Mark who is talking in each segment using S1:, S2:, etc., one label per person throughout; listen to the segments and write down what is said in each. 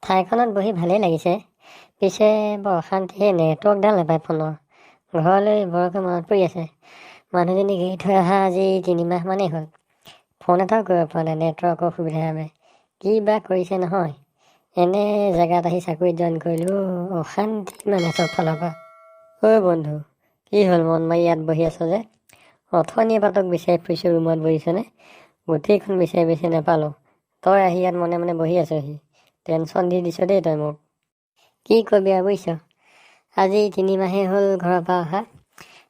S1: ঠাইখনত বহি ভালেই লাগিছে, পিছে বৰ অশান্তি। নেটৱৰ্কডাল নাপায় ফোনৰ। ঘৰলৈ বৰকৈ মনত পৰি আছে। মানুহজনীক এৰি থৈ অহা আজি 3 মাহমানেই হ'ল। ফোন এটাও কৰিব পৰা নাই নেটৱৰ্কৰ অসুবিধাৰ বাবে। কি বা কৰিছে নহয়। এনে জেগাত আহি চাকৰিত জইন কৰিলোঁ। অশান্তি মানে চব ফালৰ পৰা। বন্ধু, কি হ'ল মন মাৰি ইয়াত বহি আছ যে? অথনিৰ পৰা তোক বিচাৰি ফুৰিছোঁ। ৰুমত বহিছনে? গোটেইখন বিচাৰি নাপালোঁ। তই আহি ইয়াত মনে মনে বহি আছহি। টেনশ্যন দি দিছ দেই তই মোক। কি কবি আৰু বুজিছ, আজি 3 মাহেই হ'ল ঘৰৰ পৰা অহা।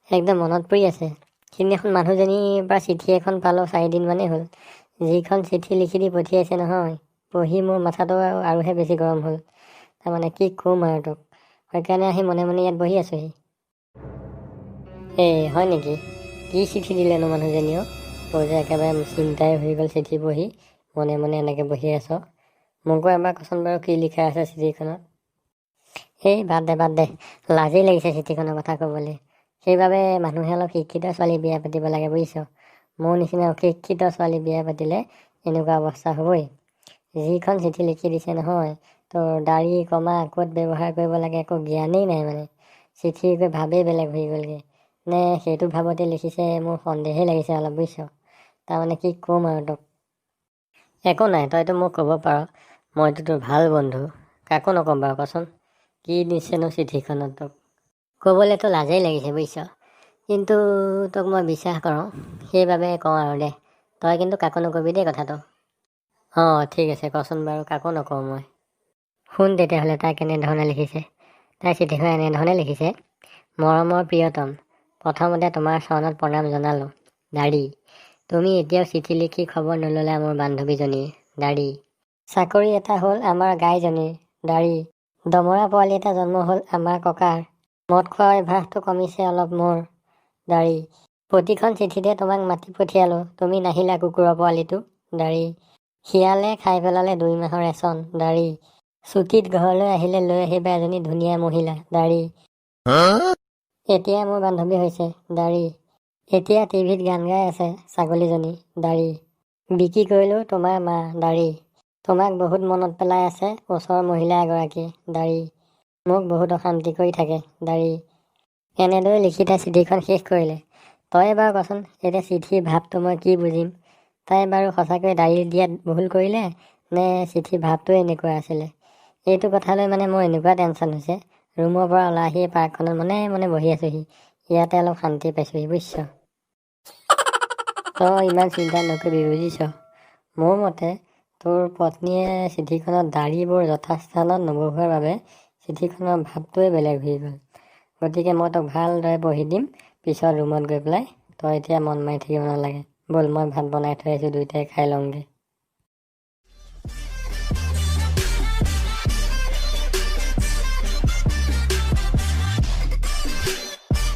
S1: একদম মনত পৰি আছে। সিদিনাখন মানুহজনীৰ পৰা চিঠি এখন পালোঁ 4 দিনমানেই হ'ল। যিখন চিঠি লিখি দি পঠিয়াইছে নহয়, পঢ়ি মোৰ মাথাটো আৰুহে বেছি গৰম হ'ল। তাৰমানে কি ক'ম আৰু তোক। সেইকাৰণে আহি মনে মনে ইয়াত বহি আছোঁহি। হয় নেকি? কি চিঠি দিলেনো মানুহজনীও? তোৰ যে একেবাৰে চিন্তাই হৈ গ'ল চিঠি পঢ়ি মনে মনে এনেকৈ বহি আছ। মোকো এবাৰ কচোন বাৰু কি লিখা আছে চিঠিখনত। বাদ দে, লাজেই লাগিছে চিঠিখনৰ কথা ক'বলৈ। সেইবাবে মানুহে অলপ শিক্ষিত ছোৱালী বিয়া পাতিব লাগে বুজিছ। মোৰ নিচিনা অশিক্ষিত ছোৱালী বিয়া পাতিলে এনেকুৱা অৱস্থা হ'বই। যিখন চিঠি লিখি দিছে নহয়, তোৰ দাড়ি কমা ক'ত ব্যৱহাৰ কৰিব লাগে একো জ্ঞানেই নাই মানে। চিঠিৰ ভাৱেই বেলেগ হৈ গ'লগৈ। নে সেইটো ভাৱতে লিখিছে, মোৰ সন্দেহেই লাগিছে অলপ বুজিছ। তাৰমানে কি ক'ম আৰু তোক। একো নাই, তইতো মোক ক'ব পাৰ। মইতো তোৰ ভাল বন্ধু। কাকো নক'ম বাৰু কচোন। কি দিছেনো চিঠিখনত তোক? ক'বলৈতো লাজেই লাগিছে বুজিছ, কিন্তু তোক মই বিশ্বাস কৰোঁ, সেইবাবে কওঁ আৰু দে। তই কিন্তু কাকো নক'বি দেই কথাটো। ঠিক আছে, কচোন বাৰু, কাকো নকওঁ মই। শুন তেতিয়াহ'লে তাই কেনেধৰণে লিখিছে। তাই চিঠিখন এনেধৰণে লিখিছে। মৰমৰ প্ৰিয়তম, প্ৰথমতে তোমাৰ চৰণত প্ৰণাম জনালোঁ। দাড়ি, তুমি এতিয়াও চিঠি লিখি খবৰ নল'লা মোৰ বান্ধৱীজনীৰ। দাড়ি, চাকৰি এটা হ'ল আমাৰ গাইজনীৰ। দাড়ি, দমৰা পোৱালি এটা জন্ম হ'ল আমাৰ ককাৰ। মদ খোৱাৰ অভ্যাসটো কমিছে অলপ মোৰ। দাড়ি, প্ৰতিখন চিঠিতে তোমাক মাতি পঠিয়ালোঁ, তুমি নাহিলা কুকুৰৰ পোৱালিটো। দাড়ি, শিয়ালে খাই পেলালে 2 মাহৰ ৰেচন। দাড়ি, ছুটীত ঘৰলৈ আহিলে লৈ আহিবা এজনী ধুনীয়া মহিলা। দাড়ি, এতিয়া মোৰ বান্ধৱী হৈছে। দাড়ি, এতিয়া টিভিত গান গাই আছে ছাগলীজনী। দাড়ি, বিক্ৰী কৰিলোঁ তোমাৰ মা। দাড়ি, তোমাক বহুত মনত পেলাই আছে ওচৰৰ মহিলা এগৰাকীয়ে। দাড়ি, মোক বহুত অশান্তি কৰি থাকে। দাড়ি, এনেদৰে লিখি তাই চিঠিখন শেষ কৰিলে। তই বাৰু কচোন, এতিয়া চিঠিৰ ভাৱটো মই কি বুজিম? তাই বাৰু সঁচাকৈ দাড়ি দিয়াত ভুল কৰিলে নে চিঠিৰ ভাৱটো এনেকুৱা আছিলে? এইটো কথালৈ মানে মোৰ এনেকুৱা টেনশ্যন হৈছে, ৰুমৰ পৰা ওলাই আহি পাৰ্কখনত মনে মনে বহি আছোঁহি। ইয়াতে অলপ শান্তি পাইছোঁহি বুজিছ। তই ইমান চিন্তা নকৰিবি বুজিছ। মোৰ মতে তোৰ পত্নীয়ে চিঠিখনত দাড়িবোৰ যথাস্থানত নবহোৱাৰ বাবে চিঠিখনৰ ভাৱটোৱে বেলেগ হৈ গ'ল। গতিকে মই তোক ভালদৰে পঢ়ি দিম পিছত ৰুমত গৈ পেলাই। তই এতিয়া মন মাৰি থাকিব নালাগে। ব'ল, মই ভাত বনাই থৈ আহিছোঁ, দুয়োটাই খাই লওঁগৈ।